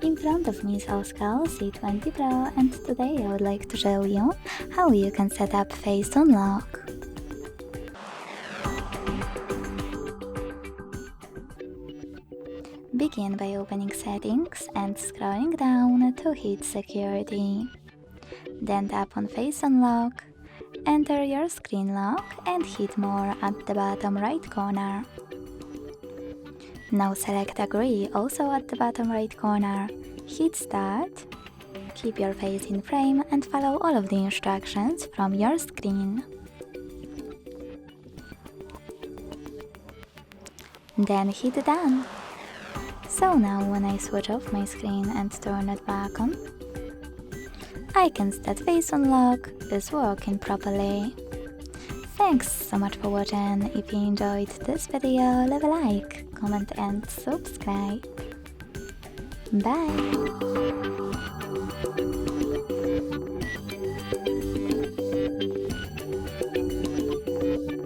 In front of me is OSCAL C20 PRO, and today I would like to show you how you can set up face unlock. Begin by opening settings and scrolling down to hit security. Then tap on face unlock, enter your screen lock and hit more at the bottom right corner. Now select agree also at the bottom right corner, hit start, keep your face in frame and follow all of the instructions from your screen. Then hit done. So now when I switch off my screen and turn it back on, I can see that face unlock is working properly. Thanks so much for watching. If you enjoyed this video, leave a like, comment and subscribe. Bye!